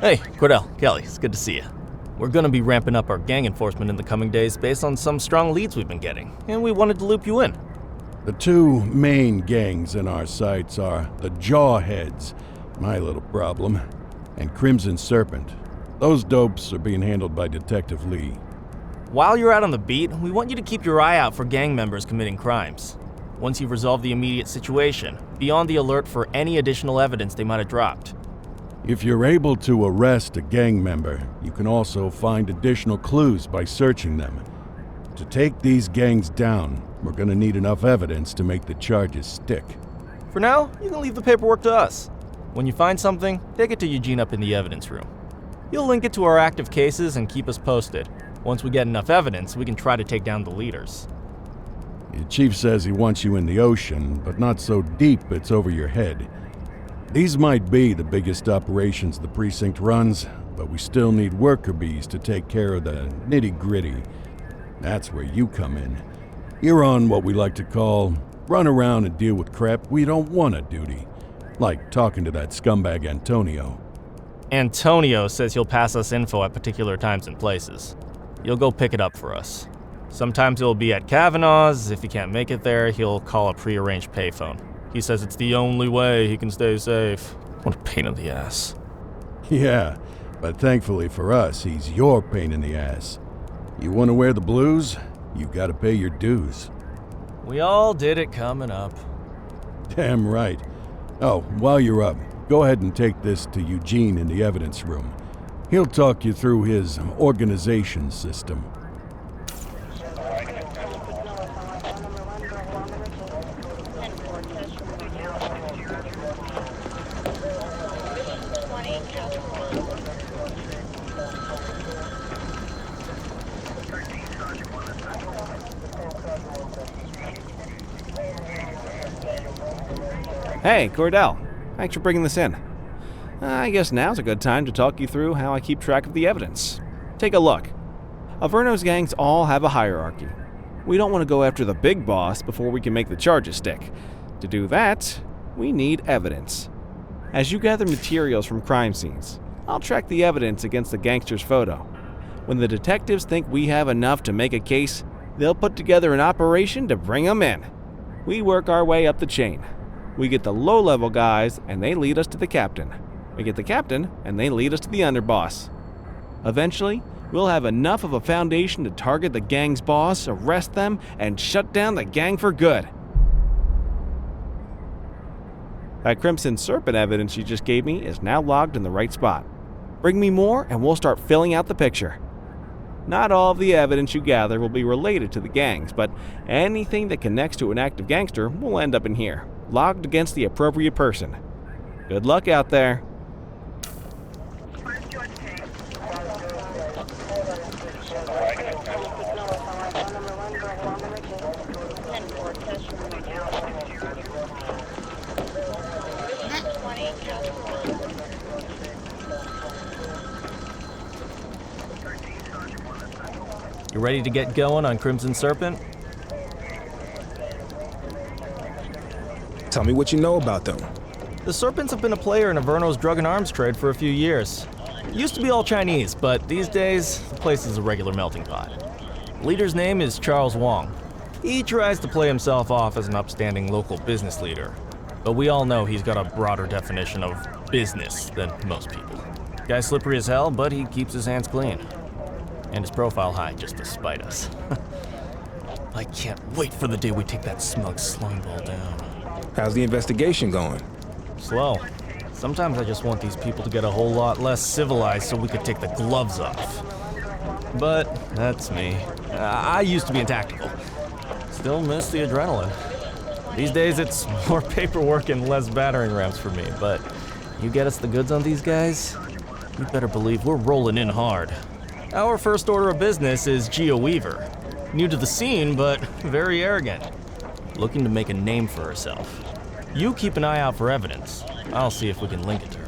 Hey, Cordell, Kelly, it's good to see you. We're gonna be ramping up our gang enforcement in the coming days based on some strong leads we've been getting, and we wanted to loop you in. The two main gangs in our sights are the Jawheads, my little problem, and Crimson Serpent. Those dopes are being handled by Detective Lee. While you're out on the beat, we want you to keep your eye out for gang members committing crimes. Once you've resolved the immediate situation, be on the alert for any additional evidence they might have dropped. If you're able to arrest a gang member, you can also find additional clues by searching them. To take these gangs down, we're gonna need enough evidence to make the charges stick. For now, you can leave the paperwork to us. When you find something, take it to Eugene up in the evidence room. He'll link it to our active cases and keep us posted. Once we get enough evidence, we can try to take down the leaders. Your chief says he wants you in the ocean, but not so deep it's over your head. These might be the biggest operations the precinct runs, but we still need worker bees to take care of the nitty-gritty. That's where you come in. You're on what we like to call run around and deal with crap we don't want to duty. Like talking to that scumbag Antonio. Antonio says he'll pass us info at particular times and places. You'll go pick it up for us. Sometimes it'll be at Kavanaugh's. If he can't make it there, he'll call a prearranged payphone. He says it's the only way he can stay safe. What a pain in the ass. Yeah, but thankfully for us, he's your pain in the ass. You want to wear the blues? You gotta pay your dues. We all did it coming up. Damn right. Oh, while you're up, go ahead and take this to Eugene in the evidence room. He'll talk you through his organization system. Hey, Cordell. Thanks for bringing this in. I guess now's a good time to talk you through how I keep track of the evidence. Take a look. Averno's gangs all have a hierarchy. We don't want to go after the big boss before we can make the charges stick. To do that, we need evidence. As you gather materials from crime scenes, I'll track the evidence against the gangster's photo. When the detectives think we have enough to make a case, they'll put together an operation to bring them in. We work our way up the chain. We get the low-level guys, and they lead us to the captain. We get the captain, and they lead us to the underboss. Eventually, we'll have enough of a foundation to target the gang's boss, arrest them, and shut down the gang for good. That Crimson Serpent evidence you just gave me is now logged in the right spot. Bring me more, and we'll start filling out the picture. Not all of the evidence you gather will be related to the gangs, but anything that connects to an active gangster will end up in here, logged against the appropriate person. Good luck out there. You ready to get going on Crimson Serpent? Tell me what you know about them. The Serpents have been a player in Averno's drug and arms trade for a few years. It used to be all Chinese, but these days, the place is a regular melting pot. The leader's name is Charles Wong. He tries to play himself off as an upstanding local business leader, but we all know he's got a broader definition of business than most people. Guy's slippery as hell, but he keeps his hands clean. And his profile high just to spite us. I can't wait for the day we take that smug slimeball down. How's the investigation going? Slow. Sometimes I just want these people to get a whole lot less civilized so we could take the gloves off. But that's me. I used to be in tactical. Still miss the adrenaline. These days it's more paperwork and less battering rams for me, but you get us the goods on these guys, you better believe we're rolling in hard. Our first order of business is Gia Weaver. New to the scene, but very arrogant. Looking to make a name for herself. You keep an eye out for evidence. I'll see if we can link it to her.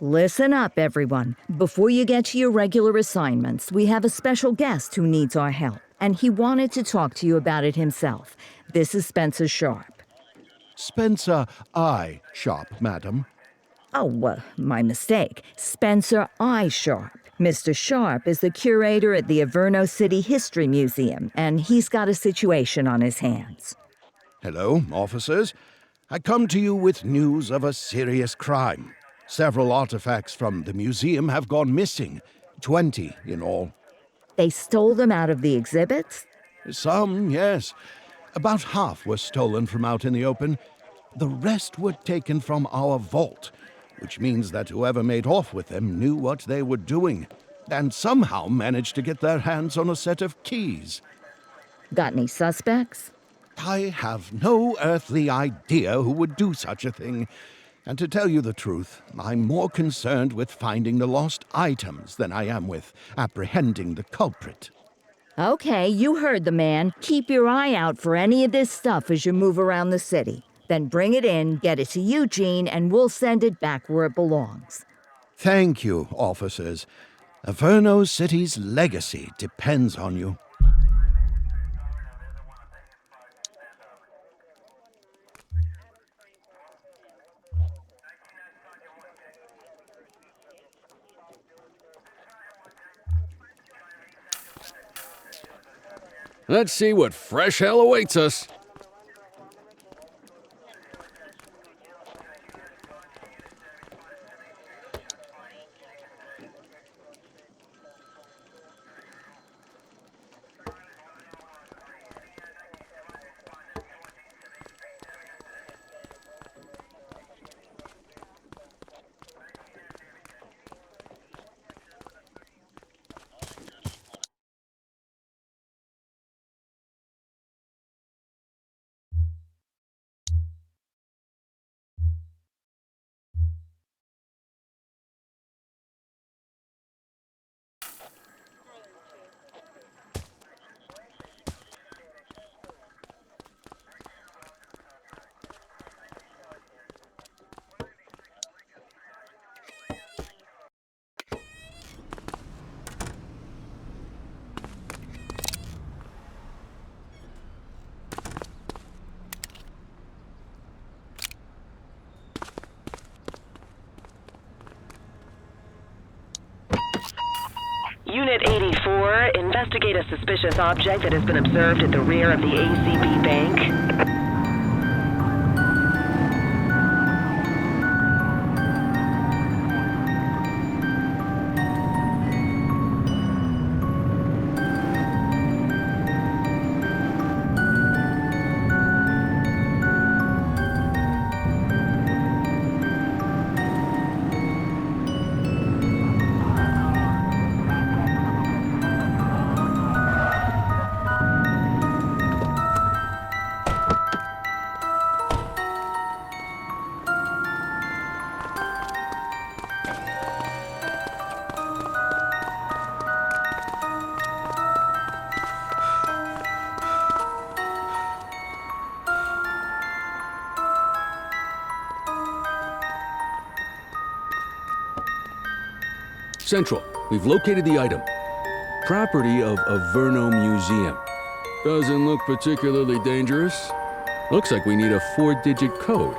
Listen up, everyone. Before you get to your regular assignments, we have a special guest who needs our help, and he wanted to talk to you about it himself. This is Spencer Sharp. Spencer I. Sharp, madam. Oh, my mistake. Spencer I. Sharp. Mr. Sharp is the curator at the Averno City History Museum, and he's got a situation on his hands. Hello, officers. I come to you with news of a serious crime. Several artifacts from the museum have gone missing, 20 in all. They stole them out of the exhibits? Some, yes. About half were stolen from out in the open. The rest were taken from our vault, which means that whoever made off with them knew what they were doing, and somehow managed to get their hands on a set of keys. Got any suspects? I have no earthly idea who would do such a thing. And to tell you the truth, I'm more concerned with finding the lost items than I am with apprehending the culprit. Okay, you heard the man. Keep your eye out for any of this stuff as you move around the city. Then bring it in, get it to Eugene, and we'll send it back where it belongs. Thank you, officers. Averno City's legacy depends on you. Let's see what fresh hell awaits us. Unit 84, investigate a suspicious object that has been observed at the rear of the ACB Bank. Central, we've located the item. Property of Averno Museum. Doesn't look particularly dangerous. Looks like we need a 4-digit code.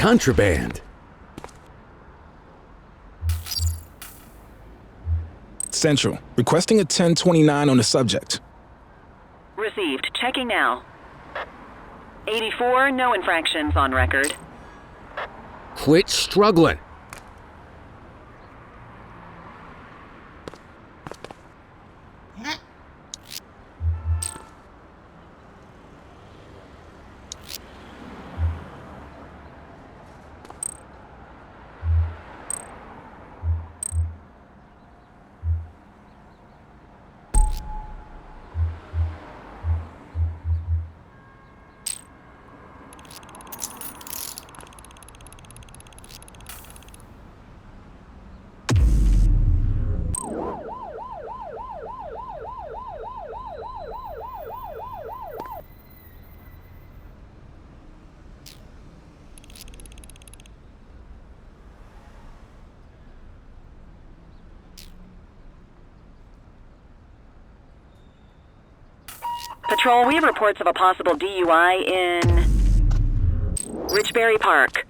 contraband. Central, requesting a 1029 on the subject. Received. Checking now. 84, no infractions on record. Quit struggling. Patrol, we have reports of a possible DUI in Richberry Park.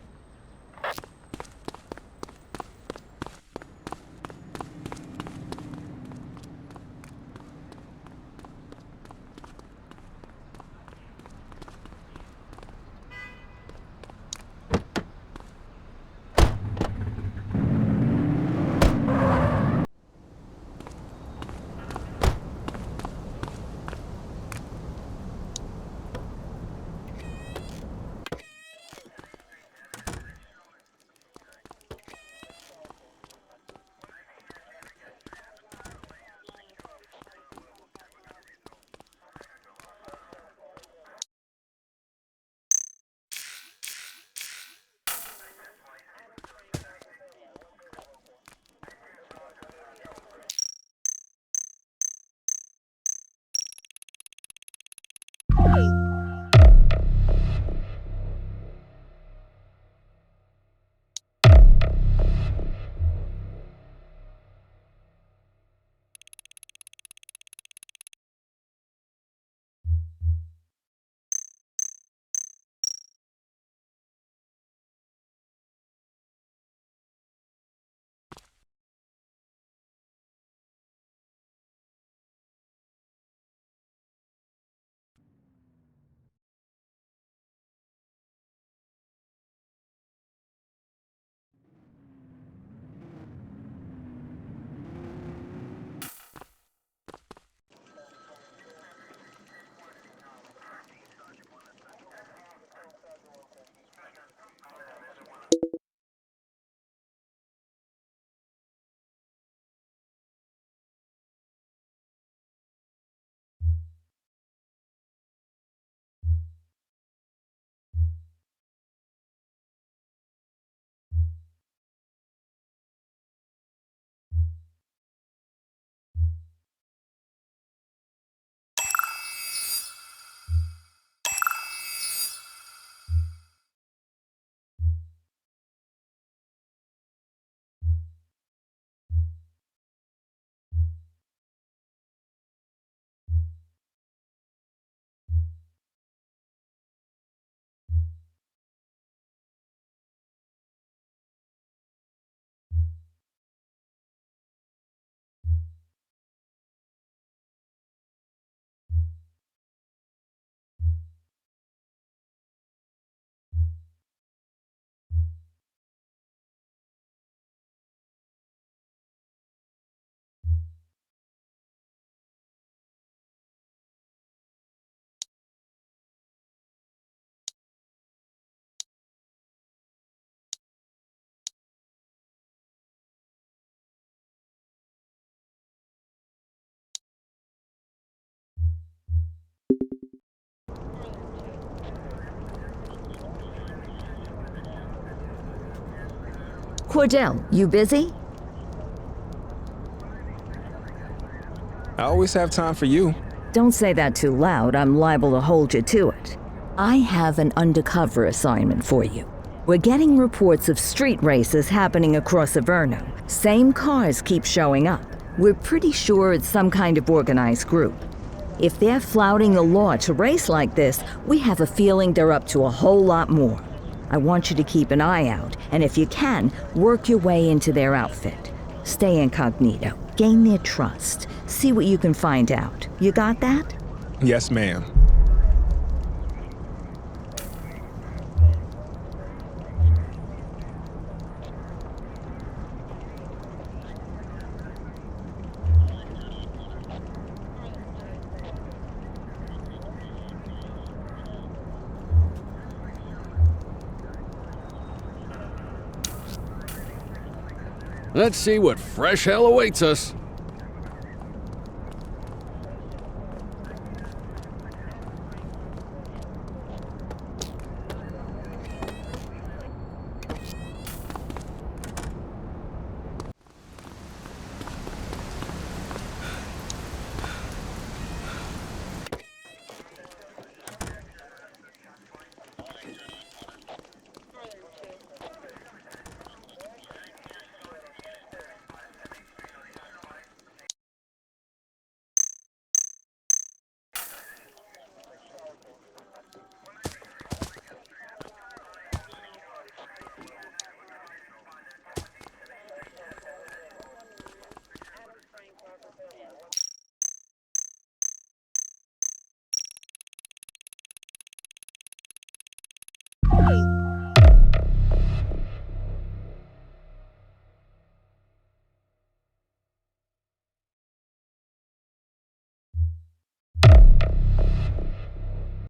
Cordell, you busy? I always have time for you. Don't say that too loud. I'm liable to hold you to it. I have an undercover assignment for you. We're getting reports of street races happening across Averno. Same cars keep showing up. We're pretty sure it's some kind of organized group. If they're flouting the law to race like this, we have a feeling they're up to a whole lot more. I want you to keep an eye out, and if you can, work your way into their outfit. Stay incognito, gain their trust, see what you can find out. You got that? Yes, ma'am. Let's see what fresh hell awaits us.